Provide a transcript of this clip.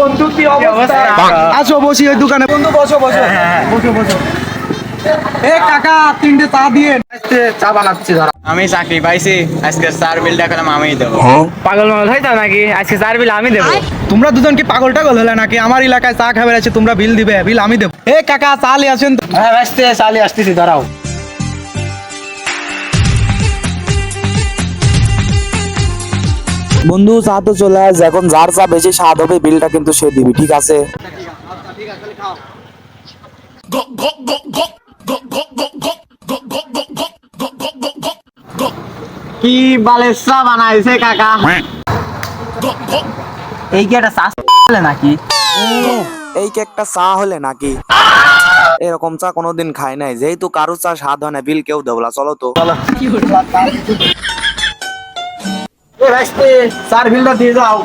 বন্ধু কি অবস্থা? আসো বসি ওই দোকানে। বন্ধু বসো বসো বসো বসো। এ কাকা তিনটে চা দিয়ে চা বানাচ্ছি ধরা। আমি চাকরি পাইছি, আজকে চার বিলটা করলাম আমিই দেবো। পাগল মাগল হইতো নাকি? আজকে চার বিল আমি দেবো। তোমরা দুজন কি পাগল টাগল হলে নাকি? আমার এলাকায় চা খাবার আছে, তোমরা বিল দিবে, বিল আমি দেবো। এ কাকা চা লিয়ে আসেন তো। হ্যাঁ আসতে চালি আসতেছি, দাঁড়াও। বন্ধু চা তো চলে আস, এখন যার চা বেশি স্বাদ হবে বিলটা কিন্তু সে দিবি, ঠিক আছে? কি বালের চা বানাইছে কাকা? এই কি একটা চা নাকি? এই কি একটা চা হলে নাকি? এরকম চা কোনোদিন খাই নাই। যেহেতু কারো চা স্বাদ হয় না, বিল কেউ দেবো না। চলো তো। চার বিলটা দিয়ে যাও।